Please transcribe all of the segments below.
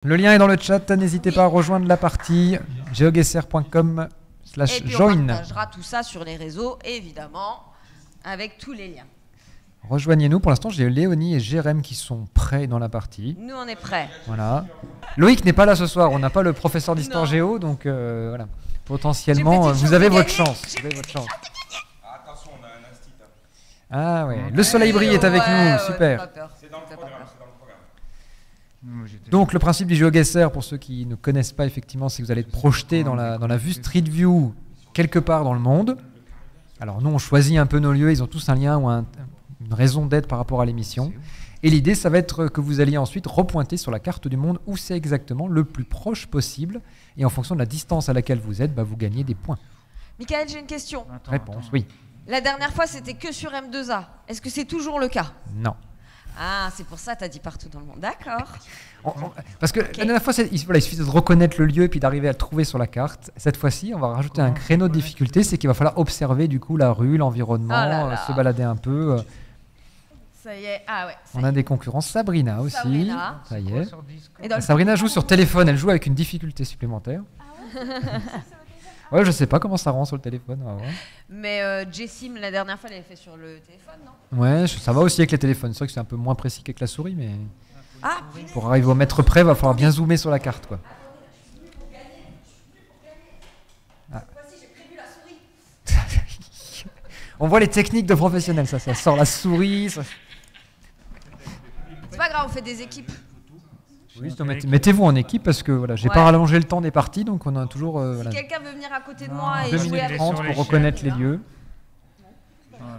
Le lien est dans le chat, n'hésitez pas à rejoindre la partie geoguessr.com/join. Et puis on partagera tout ça sur les réseaux, évidemment, avec tous les liens. Rejoignez-nous. Pour l'instant, j'ai Léonie et Jérém qui sont prêts dans la partie. Nous, on est prêts. Voilà. Loïc n'est pas là ce soir. On n'a pas le professeur d'histoire géo, donc voilà. Potentiellement, vous avez votre chance. Vous avez votre chance. Attention, on a un instit. Ah ouais. Le soleil brille est avec nous. Super. C'est dans le programme. Donc le principe du GeoGuessr, pour ceux qui ne connaissent pas effectivement, c'est que vous allez être projeté dans la vue Street View quelque part dans le monde. Alors nous on choisit un peu nos lieux, ils ont tous un lien ou une raison d'être par rapport à l'émission. Et l'idée ça va être que vous alliez ensuite repointer sur la carte du monde où c'est exactement le plus proche possible. Et en fonction de la distance à laquelle vous êtes, vous gagnez des points. Michael, j'ai une question. Réponse, oui. La dernière fois c'était que sur M2A. Est-ce que c'est toujours le cas? Non. Ah, c'est pour ça que tu as dit partout dans le monde. D'accord. Parce que la dernière fois, il suffisait de reconnaître le lieu et puis d'arriver à le trouver sur la carte. Cette fois-ci, on va rajouter un créneau de difficulté, c'est qu'il va falloir observer du coup la rue, l'environnement, se balader un peu. Ça y est. Ah ouais. On a des concurrents. Sabrina aussi. Sabrina. Ça y est. Et Sabrina joue sur téléphone, elle joue avec une difficulté supplémentaire. Ouais, je sais pas comment ça rend sur le téléphone. Mais Jessim, la dernière fois, elle avait fait sur le téléphone, non? Ouais, ça va aussi avec les téléphones. C'est vrai que c'est un peu moins précis qu'avec la souris, mais pour arriver au mètre près, il va falloir bien zoomer sur la carte, quoi. Ah. On voit les techniques de professionnels, ça sort la souris. Ça... C'est pas grave, on fait des équipes. Oui, mettez-vous en équipe parce que voilà, j'ai pas rallongé le temps des parties, donc on a toujours. Si quelqu'un veut venir à côté de moi et 2 jouer minutes avec 30 pour reconnaître les lieux.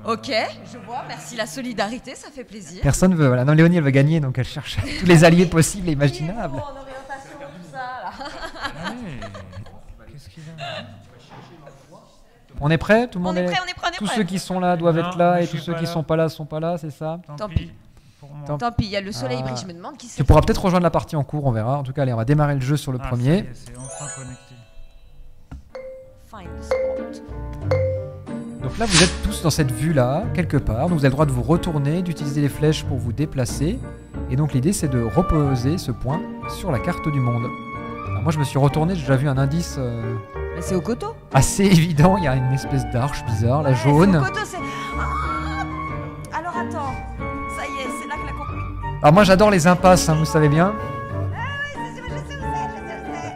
Ok, je vois, merci la solidarité, ça fait plaisir. Personne veut. Voilà. Non, Léonie, elle veut gagner, donc elle cherche tous les alliés possibles et imaginables. En orientation, tout ça, là. On est prêt? Tout le monde on est prêt. Tous ceux qui sont là doivent être là et tous ceux qui sont pas là sont pas là, c'est ça? Tant pis. Tant pis, il y a le soleil brille, je me demande qui c'est. Tu pourras peut-être rejoindre la partie en cours, on verra. En tout cas, allez, on va démarrer le jeu sur le premier. C'est enfin connecté. Find the spot. Donc là, vous êtes tous dans cette vue-là, quelque part. Donc vous avez le droit de vous retourner, d'utiliser les flèches pour vous déplacer. Et donc l'idée, c'est de reposer ce point sur la carte du monde. Alors moi, je me suis retourné, j'ai déjà vu un indice Mais c'est au coteau. assez évident. Il y a une espèce d'arche bizarre, la jaune. C'est au coteau, c'est... Ah alors attends, ça y est, c'est là que la compris. Alors moi, j'adore les impasses, vous savez bien.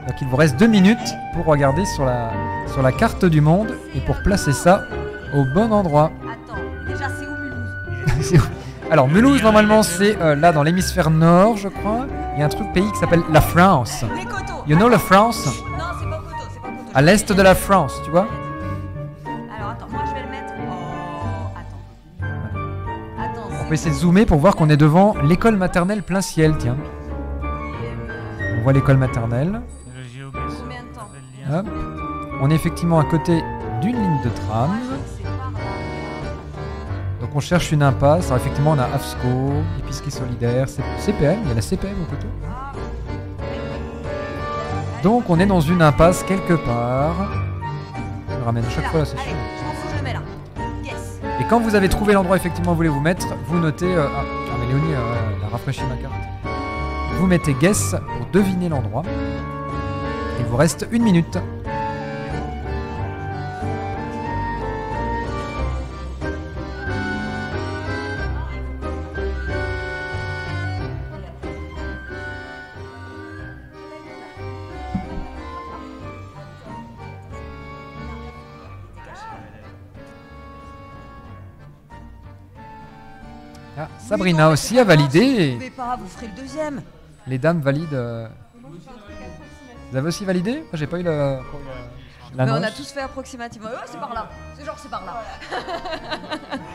Donc il vous reste 2 minutes pour regarder sur la carte du monde et pour placer ça au bon endroit. Attends, déjà c'est où Mulhouse? Alors Mulhouse normalement c'est là dans l'hémisphère nord je crois. Il y a un pays qui s'appelle la France. Les coteaux. You know la France? Non, c'est pas au coteau, c'est pas au coteau. À l'est de la France, tu vois? Alors attends, moi je vais le mettre... Oh, attends. On peut essayer de zoomer pour voir qu'on est devant l'école maternelle plein ciel, tiens. On voit l'école maternelle. Combien de temps? Hop. On est effectivement à côté d'une ligne de tram. Donc on cherche une impasse. Alors effectivement on a AFSCO, épicerie solidaire, CPM, il y a la CPM au côté. Donc on est dans une impasse quelque part. Je le ramène à chaque fois là, c'est sûr. Allez, je m'en fous, je le mets là. Yes. Et quand vous avez trouvé l'endroit effectivement où vous voulez vous mettre, vous notez... mais Léonie elle a rafraîchi ma carte. Vous mettez guess pour deviner l'endroit. Il vous reste 1 minute. Ah, Sabrina aussi a validé. Vous pouvez pas, vous ferez le deuxième. Les dames valident. Vous avez aussi validé? Moi j'ai pas eu Mais l'annonce. on a tous fait approximativement. Ouais, c'est par là. C'est genre, c'est par là.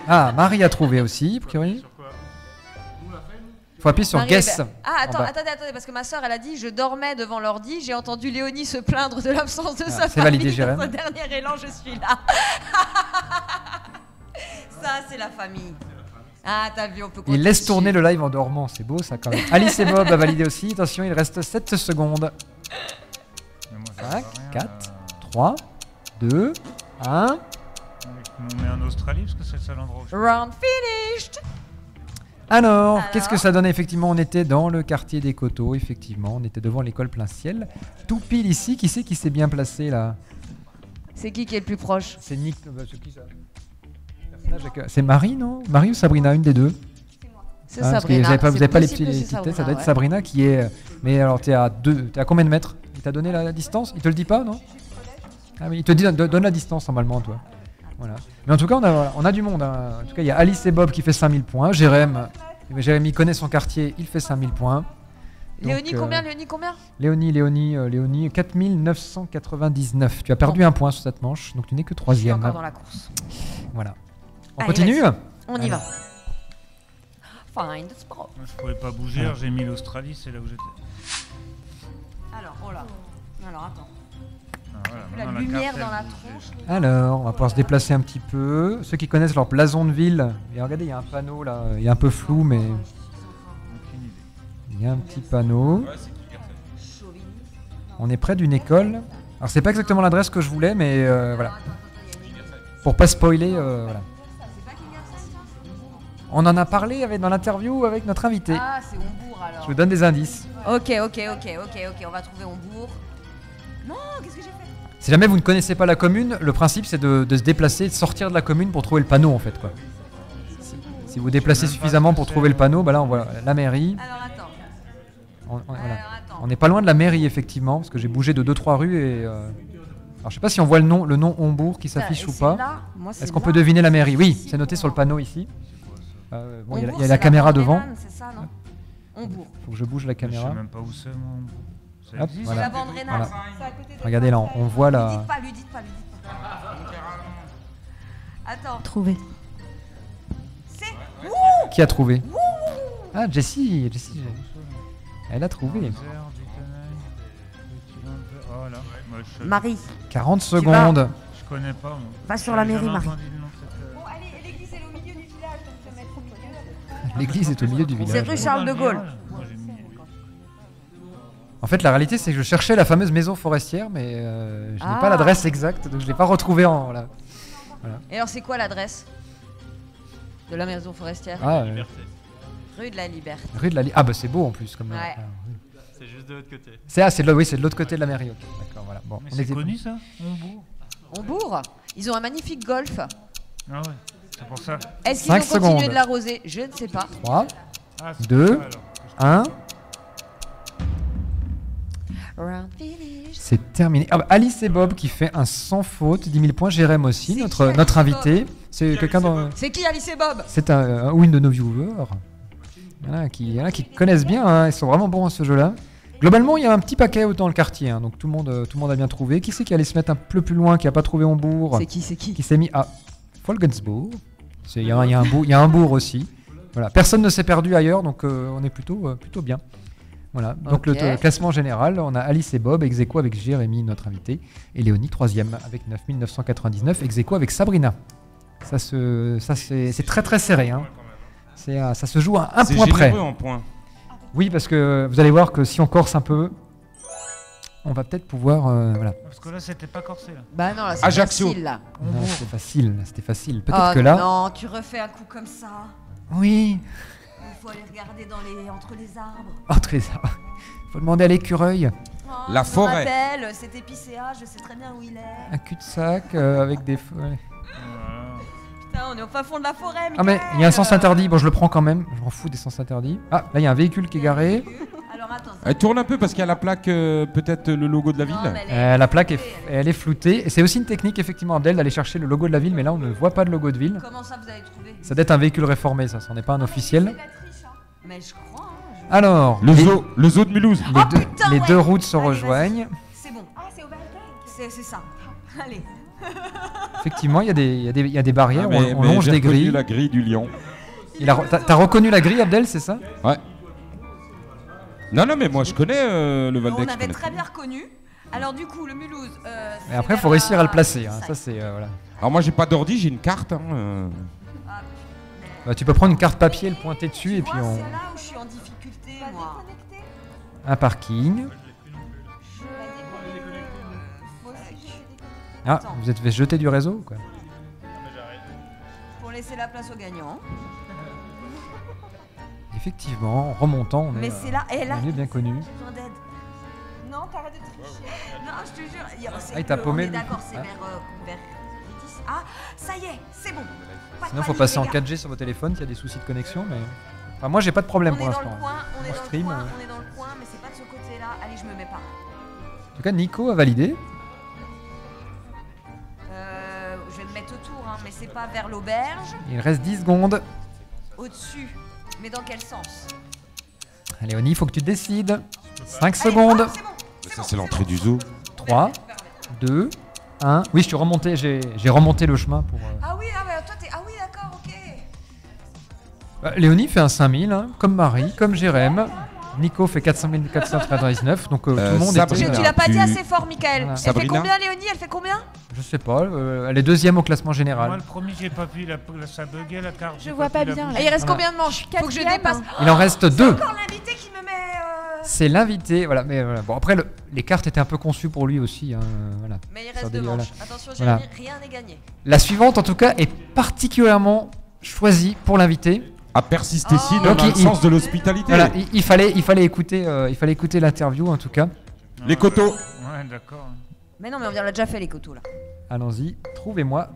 Ah, Marie a trouvé aussi, a priori. Faut appuyer sur Marie, guess. Ah, en bas. attendez, parce que ma soeur, elle a dit, je dormais devant l'ordi, j'ai entendu Léonie se plaindre de l'absence de sa c'est famille. validé, Jérém. Dans ce dernier élan, je suis là. Ça, c'est la famille. Ah, t'as vu, on peut continuer. Il laisse tourner le live en dormant, c'est beau ça quand même. Alice et Bob a validé aussi. Attention, il reste 7 secondes. 5, 4, 3, 2, 1. On met en Australie parce que c'est le seul endroit où je... Round finished. Alors, qu'est-ce que ça donne effectivement? On était dans le quartier des Coteaux, effectivement. On était devant l'école Plein Ciel. Tout pile ici, qui c'est qui s'est bien placé là? C'est qui est le plus proche? C'est Nick. C'est qui ça? C'est Marie, non? Marie ou Sabrina, une des deux? C'est Parce que Sabrina. vous n'avez pas les possible petits que c'est étiquettes, ça doit être ouais. Sabrina qui est. Mais alors, t'es à combien de mètres? Il t'a donné la distance? Il te le dit pas, non? Ah oui, il te dit donne la distance normalement, toi. Voilà. Mais en tout cas, on a du monde. Hein. En tout cas, il y a Alice et Bob qui fait 5000 points. Jérémy connaît son quartier, il fait 5000 points. Léonie, Donc, combien? Léonie, combien? Léonie, 4999. Tu as perdu un point sur cette manche, donc tu n'es que Je suis troisième. encore dans la course. Voilà. On Allez, continue? vas-y. On y Allez. va. Find the spot. Moi, je pouvais pas bouger, alors j'ai mis l'Australie, c'est là où j'étais. Alors, oh là. Alors, attends. Ah, voilà, La maintenant, lumière carte, dans la elle bouge. tronche. Alors, on va pouvoir se déplacer un petit peu. Ceux qui connaissent leur blason de ville, et regardez, il y a un panneau là, il est un peu flou, mais Aucune idée. il y a un petit panneau. Ouais, c'est qui personne? On est près d'une école. Alors, c'est pas exactement l'adresse que je voulais, mais voilà. Pour pas spoiler, voilà. On en a parlé dans l'interview avec notre invité. Ah, c'est Hombourg alors. Je vous donne des indices. Ok, on va trouver Hombourg. Non, qu'est-ce que j'ai fait? Si jamais vous ne connaissez pas la commune, le principe c'est de se déplacer, de sortir de la commune pour trouver le panneau en fait, quoi. Si vous déplacez suffisamment pour trouver le panneau, bah là on voit la mairie. Alors, attends. Voilà. Alors, attends. On n'est pas loin de la mairie effectivement, parce que j'ai bougé de 2-3 rues et. Alors je sais pas si on voit le nom Hombourg qui s'affiche ou pas. Est-ce qu'on peut deviner la mairie? Oui, c'est noté sur le panneau ici. Bon, il y a la caméra devant. C'est ça, non? Hombourg. Faut que je bouge la Je caméra. sais même pas où c'est, moi. Ça Hop, existe, voilà. C'est la bande rénale. Voilà. C'est à côté de Regardez là, on voit Lui la. dites pas, lui dites pas. Attends. Trouvé. C'est. Qui a trouvé? Ah, Jessie. Elle a trouvé. Isère, Duquesnel, oh là, moi, je, Marie. 40 secondes. je connais pas, moi. Va sur la J'ai mairie, jamais Marie. entendu le nom de cette, Bon, allez, l'église est au milieu du village, donc ça va être compliqué. L'église est au milieu du C'est village. rue Charles de Gaulle. Moi, j'ai mis- En fait, la réalité, c'est que je cherchais la fameuse maison forestière, mais je n'ai Ah. pas l'adresse exacte, donc je l'ai pas retrouvée en. Voilà. Et alors, c'est quoi l'adresse de la maison forestière? Ah, Rue de la Liberté. rue de la. Ah bah c'est beau en plus comme. Ouais. C'est juste de l'autre côté. C'est de l'autre côté de la mairie. Ok, d'accord, voilà. Bon, Mais on c'est était- connu, ça, Hombourg? Hombourg. Ils ont un magnifique golf. Ah ouais, c'est pour ça. Est-ce qu'ils 5 ont continué secondes. de l'arroser? Je ne sais pas. 3, Ah, c'est 2, pour ça, alors. 1. C'est terminé. Ah bah, Alice et Bob qui fait un sans faute, 10 000 points. Jérém aussi, C'est notre, qui, notre Alice et invité. C'est quelqu'un dans. C'est qui Alice et Bob? C'est un win de nos viewers. Il y en a qui connaissent bien, hein, ils sont vraiment bons à ce jeu-là. Globalement, il y a un petit paquet dans le quartier, hein, donc tout le monde a bien trouvé. Qui c'est qui allait se mettre un peu plus loin, qui n'a pas trouvé Hombourg? C'est qui Qui s'est mis à Folgensbourg. Il y a un bourg aussi. Voilà. Personne ne s'est perdu ailleurs, donc on est plutôt bien. Voilà. Donc Ok. le classement général, on a Alice et Bob, ex aequo avec Jérémy, notre invité, et Léonie, 3e avec 9999, ex aequo avec Sabrina. C'est très très serré. Hein. Ça se joue à un C'est point près. généreux en points. Oui, parce que vous allez voir que si on corse un peu, on va peut-être pouvoir. Voilà. Parce que là, c'était pas corsé, là. Bah non, là c'est Ajaccio. facile là. Non, c'était facile. Peut-être Oh que là. non, tu refais un coup comme ça. Oui, Il faut aller regarder entre les arbres. entre les arbres. Faut demander à l'écureuil. Oh, La je me forêt. rappelle, c'est épicéa, je sais très bien où il est. Un cul-de-sac avec des. Ouais. Voilà. Putain, on est au fin fond de la forêt, Ah, mais il y a un sens interdit. Bon, je le prends quand même. Je m'en fous des sens interdits. Ah, là, il y a un véhicule qui est garé. Alors attends. Elle tourne un peu parce qu'il y a la plaque, peut-être le logo de la ville. Non, mais elle La plaque, elle est floutée. Et c'est aussi une technique, effectivement, Abdel, d'aller chercher le logo de la ville. Mais là, on ne voit pas de logo de ville. Comment ça vous avez trouvé? Ça doit être un véhicule réformé, ça. Ce n'est pas un officiel. Mais je crois. Hein, Alors, Le zoo de Mulhouse. les, Oh, deux, putain, les ouais. deux routes se Allez, rejoignent. C'est bon. Ah, c'est au C'est ça. Allez. Effectivement, il y a des barrières. Ah, mais on longe j'ai des reconnu grilles. la grille du lion. T'as reconnu la grille, Abdel, c'est ça? Ouais. Non, mais moi je connais le Val On d'Aix. je avait connais. très bien reconnu. Alors du coup, le Mulhouse. Et après, il faut réussir à le placer. Hein. Ça, c'est voilà. Alors moi j'ai pas d'ordi, j'ai une carte. Bah, tu peux prendre une carte papier, le pointer dessus, et puis on. C'est là où je suis en difficulté, moi. Un parking. Ah, Attends. vous êtes fait jeter du réseau ou quoi? Pour laisser la place aux gagnants. effectivement, en remontant, on est, Mais c'est là, et là. on est bien connu. J'ai besoin d'aide. Non, t'arrêtes de tricher. Non, je te jure. Ah, il t'a paumé, On est lui. d'accord, c'est Ah. vers les 10. Ah, ça y est, c'est bon. Pas de Sinon, faut panique, passer en les gars. 4G sur vos téléphones s'il y a des soucis de connexion. Mais enfin, moi, j'ai pas de problème On pour est dans l'instant. le coin, on est En dans stream, le coin, on est dans le coin, mais c'est pas de ce côté-là. Allez, je me mets pas. En tout cas, Nico a validé. Je vais me mettre autour, hein, mais c'est pas vers l'auberge. Il reste 10 secondes. Au-dessus. Mais dans quel sens? Léonie, il faut que tu décides. 5 Allez, secondes. oh, c'est bon, Ça, c'est l'entrée du zoo. 3, 2, 1. Oui, je suis remonté. J'ai remonté le chemin pour. Ah oui, ah bah, toi t'es. Ah oui, d'accord, ok. Léonie fait un 5000, hein, comme Marie, comme Jérém. Nico fait 499. Donc tout le monde Sabrina. est. Tu l'as pas dit tu- assez fort, Michael. Voilà. Elle fait Sabrina. combien, Léonie? Elle fait combien? Je sais pas. Elle est deuxième au classement Moi, général. le premier, j'ai pas vu, ça buguait la carte. Je j'ai vois pas pu la bien, bouger. Et il reste Voilà. combien de manches? Faut que je Quatrième. dépasse. Il en reste 2. Encore l'invité qui me met. C'est l'invité. Voilà. Mais voilà. Bon, après, les cartes étaient un peu conçues pour lui aussi. Hein, voilà. Mais il Sur reste des- 2 voilà. manches. Attention, Voilà. Jérémy, rien n'est gagné. La suivante, en tout cas, est particulièrement choisie pour l'invité. À persister si Oh. dans Donc, le il- sens de l'hospitalité. Voilà, il fallait écouter l'interview en tout cas. Les coteaux. Ouais, d'accord. Mais non, mais on l'a déjà fait, les coteaux là. Allons-y, trouvez-moi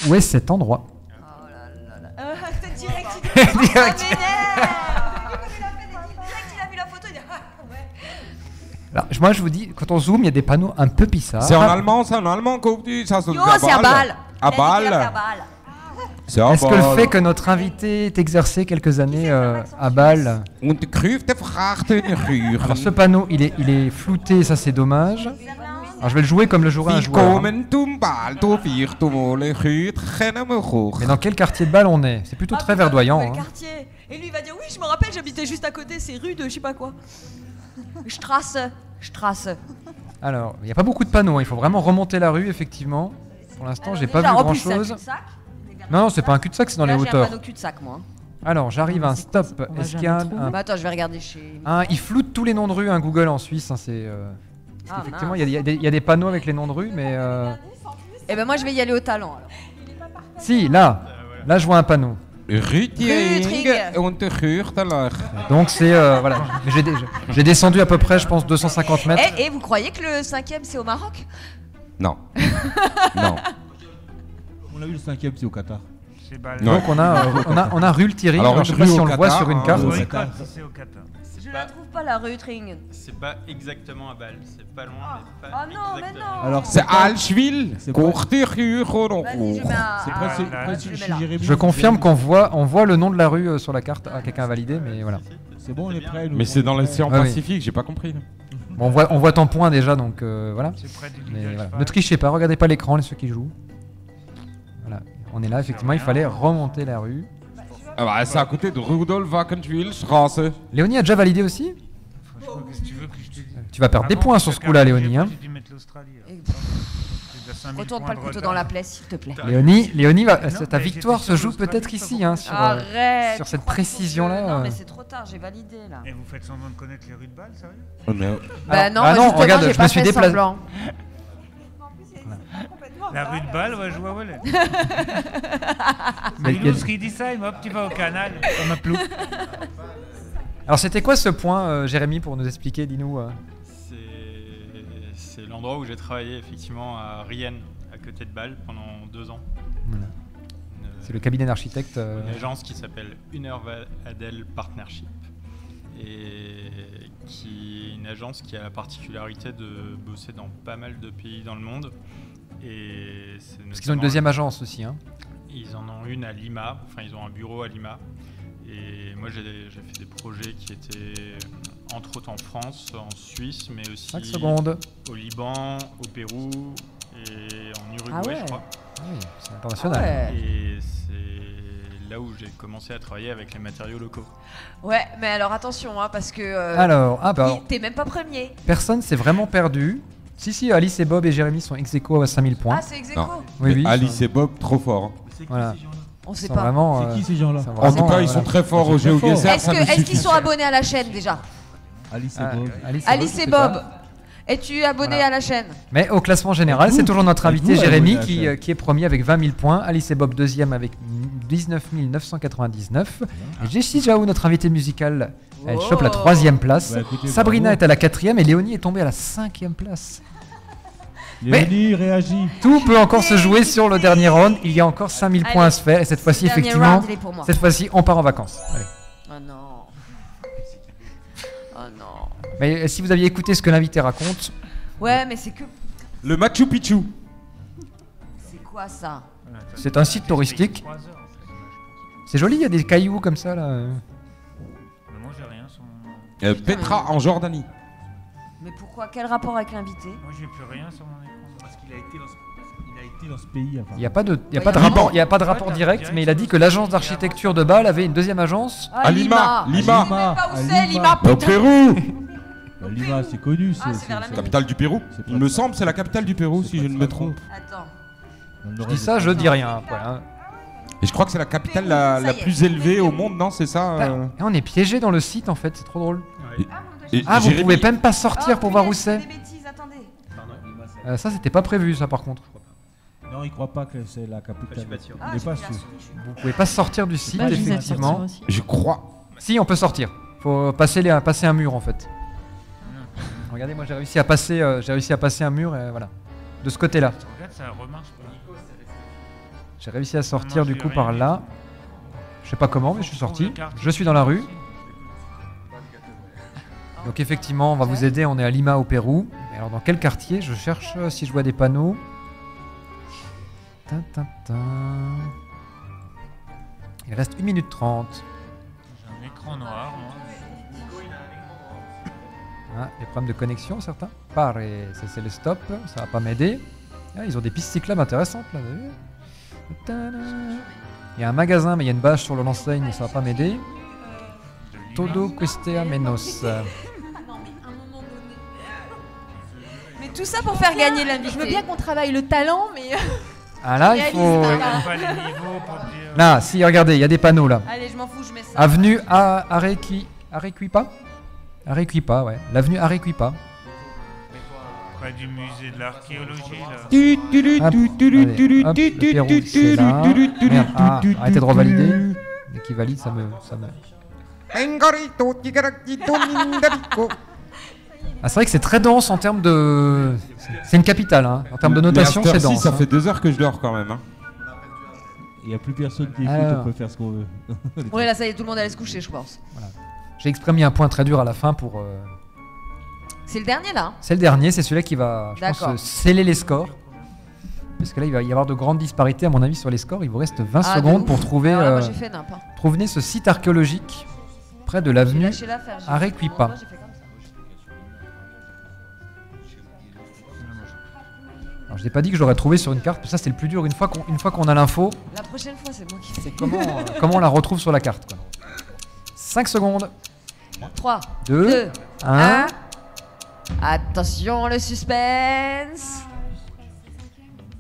où est cet endroit. Oh là là là. C'est direct, il Direct. Ça m'énerve. Direct, il a vu la photo, il dit ah ouais. Alors, moi, je vous dis, quand on zoome, il y a des panneaux un peu bizarres. C'est en allemand, qu'au petit, ça se Yo, c'est à balle. À Il a dit qu'il a fait à balle. balle. C'est à Est-ce que le balle. fait que notre invité ait exercé quelques années à Bâle, Und die Kräfte frachten rühren. alors ce panneau, il est flouté, ça c'est dommage. Alors je vais le jouer comme le jouerait un joueur. hein. Willkommen zum Ball, du wirst wohl Rütchen hoch. Mais dans quel quartier de Bâle on est? C'est plutôt très verdoyant. Le hein. quartier. Et lui, il va dire oui, je me rappelle, j'habitais juste à côté, c'est rue de je sais pas quoi. Strasse. Alors, il n'y a pas beaucoup de panneaux, hein. Il faut vraiment remonter la rue, effectivement. Pour l'instant, j'ai pas vu En plus, c'est un grand-chose. cul-de-sac. Non, c'est pas un cul-de-sac, c'est dans les Là, j'ai un hauteurs. panneau cul-de-sac, moi. Alors, j'arrive à un stop. On va Est-ce qu'il y jamais a trouver. un, Bah, attends, je vais regarder chez. il floute tous les noms de rue, un Google en Suisse. Hein, c'est, parce Ah, qu'effectivement, mince. il y a des panneaux avec les noms de rue, mais Eh ben moi, je vais y aller au talent. Alors. si, là, je vois un panneau. Rütting Rütting. und der Rüchterlach. Donc c'est voilà. Mais j'ai descendu à peu près, je pense, 250 mètres. Et vous croyez que le 5e c'est au Maroc? Non. Non. On a eu le 5ème, c'est au Qatar. C'est balle. Non. Donc on a rue le Thierry. Alors, Alors, je sais une pas rue si au on le voit Qatar, sur une hein, carte. au Boycott Qatar. si c'est au Qatar. Je pas- la trouve pas la rue Tring. C'est pas exactement à Bâle, c'est pas loin, mais Oh pas non, mais exactement. non. Alors, C'est Alschwil. C'est quoi Courte Rüchern Vas-y, je mets à. C'est à- presque là, presque je le mets chez là. Jérémy. Je confirme qu'on voit le nom de la rue sur la carte. Ah, quelqu'un a validé, mais voilà. C'est bon, on est prêt. nous, Mais c'est dans on est l'océan Ah oui. Pacifique, j'ai pas compris. Bon, on voit ton point déjà, donc voilà. C'est près du Mais Lidl voilà. Schwab. Ne trichez pas, regardez pas l'écran, les ceux qui jouent. Voilà, on est là, effectivement, il fallait remonter la rue. Ah bah, c'est à côté de Rudolf Wackenschwil Straße. Léonie a déjà validé aussi? Franchement, qu'est-ce que tu veux que je te dise? Tu vas perdre des Avant, points que sur je ce coup-là, regarde, Léonie. j'ai Hein. pas dû mettre l'Australie, Et- alors. J'ai déjà 5000 Retourne points pas le de couteau retard. dans la plaie, s'il te plaît. Léonie va, Non, ta mais victoire j'étais se sur joue l'Australie, peut-être pas ici, beaucoup. hein, sur, Arrête. sur cette tu crois qu'il faut que précision-là, je- Non, euh. mais c'est trop tard, j'ai validé là. Et vous faites semblant de connaître les rues de Bâle, sérieux? Bah non, ah bah non, justement, regarde, j'ai je pas me suis fait déplacé. semblant. La rue de Bâle, ouais, je vois où elle est. Mais C'est il y a- Ilus qui dit ça, hop, tu vas au canal, comme un plou. Alors c'était quoi ce point, Jérémy, pour nous expliquer, dis-nous C'est l'endroit où j'ai travaillé effectivement à Rienne, à côté de Bâle, pendant 2 ans. Voilà. Une- C'est le cabinet d'architecte. Une agence qui s'appelle Unervadel Partnership et qui est une agence qui a la particularité de bosser dans pas mal de pays dans le monde. Et c'est Parce qu'ils ont une notamment- deuxième agence aussi. Hein. Ils en ont une à Lima, enfin ils ont un bureau à Lima. Et moi j'ai fait des projets qui étaient entre autres en France, en Suisse, mais aussi 5 secondes. au Liban, au Pérou et en Uruguay, Ah ouais. je crois. Oui, c'est international. Ouais. Et c'est là où j'ai commencé à travailler avec les matériaux locaux. Ouais, mais alors attention, hein, parce que. Alors, alors, T'es même pas premier. personne s'est vraiment perdu. Si, Alice et Bob et Jérémy sont ex aequo à 5000 points. Ah, c'est ex aequo. Non. Oui, oui. Alice et Bob, trop forts. Voilà. On sait Ils sont pas. vraiment, C'est qui ces gens-là? sont En vraiment, tout cas, ils sont voilà. très forts au Ils sont très GeoGuessr. Est-ce qu'ils sont abonnés à la chaîne déjà? Alice et Ah, Bob. Alice je et sais Bob. pas. Es-tu abonné Voilà. à la chaîne? Mais au classement général, Êtes-vous- c'est toujours notre invité êtes-vous Jérémy abonné à la chaîne qui est premier avec 20 000 points. Alice et Bob deuxième avec 19 999. Et Jessie Jaou, notre invité musical, elle Oh. chope la troisième place. Bah, écoutez, Sabrina bravo. est à la quatrième et Léonie est tombée à la cinquième place. Léonie, réagis. Tout peut encore se jouer sur le dernier round. Il y a encore 5000 points à se faire et cette fois-ci, Dernier effectivement, round, il est pour moi. cette fois-ci, on part en vacances. Allez. Oh non. Oh non. Mais si vous aviez écouté ce que l'invité raconte, Ouais, mais c'est que. Le Machu Picchu. C'est quoi ça? c'est un site touristique. C'est joli, il y a des cailloux comme ça là. Moi j'ai rien sur mon. Petra en Jordanie. Mais pourquoi? Quel rapport avec l'invité? Moi j'ai plus rien sur mon écran. Parce qu'il a été dans ce pays. Enfin. Il n'y a pas de, il y a Ouais, pas de il y a rapport, pas- il y a pas de rapport direct, mais il a dit que l'agence d'architecture de Bâle avait une deuxième agence. Ah, Lima. Je sais Lima. même pas où À c'est, Lima. Lima, Au putain. Pérou. Bah, Lima, c'est connu. Ah, c'est vers la mer. Capitale du Pérou. C'est pas Il me ça. semble c'est la capitale du Pérou C'est si pas je ne ça. me trompe. Attends. Je dis ça, je dis rien. Après, hein. Et je crois que c'est la capitale Pérou, la ça y est. plus élevée au monde, non? C'est ça Et on est piégé dans le site en fait, c'est trop drôle. Et Ah, vous Jérémy- pouvez même pas sortir pour voir où c'est. c'est. Des bêtises, attendez. Ça, c'était pas prévu ça par contre. Non, il croit pas que c'est la capitale. Ah, Il est j'ai pas vu la sûr. souris. Vous pouvez pas sortir du site Bah, je vous ai effectivement. sorti aussi. Je crois. Si, on peut sortir. Faut passer passer un mur en fait. Regardez, moi j'ai réussi à passer, un mur et voilà. De ce côté-là. Regarde, ça remarche pas. J'ai réussi à sortir Non, du j'ai coup rien par vu. là. Je sais pas comment, mais je suis sorti. Trouve le quartier. Je suis dans la rue. Donc effectivement, on va vous aider. On est à Lima au Pérou. Et alors dans quel quartier? Je cherche si je vois des panneaux. Tin, tin, tin. Il reste 1 minute 30. J'ai un écran noir, moi. Ah, des problèmes de connexion, certains. Pareil, ça c'est le stop. Ça va pas m'aider. Ah, ils ont des pistes cyclables intéressantes là. Vous avez vu? Tada. Il y a un magasin, mais il y a une bâche sur l'enseigne. Ça va pas m'aider. Todo cuesta menos. Mais tout ça pour faire gagner l'invité. Je veux bien qu'on travaille le talent, mais Ah là, il faut. Réaliste, hein. Pas les niveaux pour dire. Là, si, regardez, il y a des panneaux là. Allez, je m'en fous, je mets ça. Avenue Arequipa. Arequipa, ouais. L'avenue Arequipa. Près du musée de l'archéologie, là. Hop, allez, hop, le Pérou, c'est là. Merde, ah, arrêtez de revalider. Dès qu'il valide, ça me... Ah, c'est vrai que c'est très dense en termes de... C'est une capitale, hein. En termes de notation, c'est dense. Ça hein. fait 2 heures que je dors quand même. Hein. Il n'y a plus personne qui écoute, Alors. on peut faire ce qu'on veut. Ouais, là, ça y est, tout le monde allait se coucher, je pense. J'ai exprès mis un point très dur à la fin pour... C'est le dernier, là. C'est le dernier, c'est celui-là qui va, je pense, D'accord. sceller les scores. Parce que là, il va y avoir de grandes disparités, à mon avis, sur les scores. Il vous reste 20 Ah, de secondes ouf. pour trouver, Alors là, moi, j'ai fait nimp. Hein. trouver ce site archéologique près de J'ai l'avenue lâché l'affaire. j'ai fait Arequipa. comment, moi, j'ai fait comme ça. Alors, je n'ai pas dit que je l'aurais trouvé sur une carte, mais ça, c'est le plus dur. Une fois qu'on a l'info, La prochaine fois, c'est moi qui c'est comment on la retrouve sur la carte. Quoi. 5 secondes. 3, 2, 2, 1. 1. Attention, le suspense.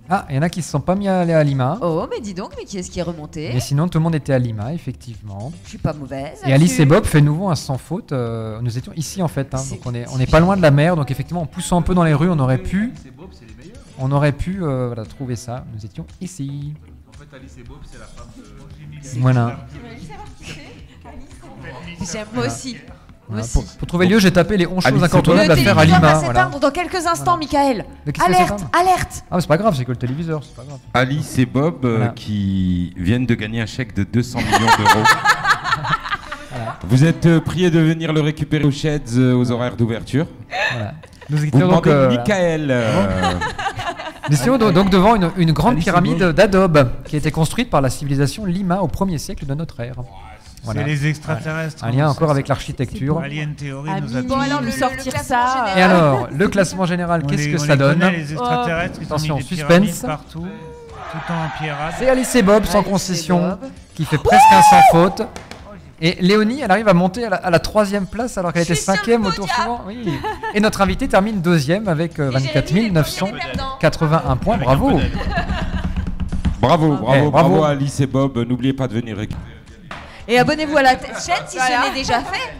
Ah, il y en a qui ne se sont pas mis à aller à Lima. Oh, mais dis donc, mais qui est-ce qui est remonté? Mais sinon, tout le monde était à Lima, effectivement. Je suis pas mauvaise. Et Alice là-dessus. et Bob fait nouveau un sans faute. Nous étions ici en fait, hein, C'est- donc on est pas loin de la mer, donc effectivement en poussant un peu dans les rues, on aurait pu voilà, trouver ça. Nous étions ici. Voilà. J'aime moi aussi. Moi Voilà. aussi. Pour trouver le lieu, j'ai tapé les 11 choses Alice et incontournables Le à faire à téléviseur Lima. va Voilà. s'éteindre dans quelques instants, Michael. Mais qu'est-ce que Alerte, c'est, ça alerte. Ah, mais c'est pas grave, c'est que le téléviseur, c'est pas grave. Alice et Bob Voilà. qui viennent de gagner un chèque de 200 millions d'euros. Vous êtes priés de venir le récupérer aux Sheds aux horaires d'ouverture. Voilà. Nous Vous étions donc, demandez Michael. nous étions donc devant une grande Alice et pyramide Bob. d'Adobe qui a été construite par la civilisation Lima au 1er siècle de notre ère. Voilà. C'est les extraterrestres. Un lien hein, encore ça, avec ça. l'architecture. Alien Theory à nous a minuit, Bon, alors, nous le sortir classement ça. général. Et alors, le classement général, qu'est-ce que ça donne? Les extraterrestres, ils ont Attention, mis des suspense. pyramides partout, tout en pierrade. C'est Alice et Bob sans Alice et concession Bob. qui fait presque un sans faute. Et Léonie, elle arrive à monter à la 3e place alors qu'elle Je était suis sur le 5e au tour podium. suivant. Oui. Et notre invité termine 2e avec 24 Jérémy, les 981 points. Bravo. Bravo, bravo. bravo à Alice et Bob. N'oubliez pas de venir récupérer. Et abonnez-vous à la chaîne si ce n'est déjà fait.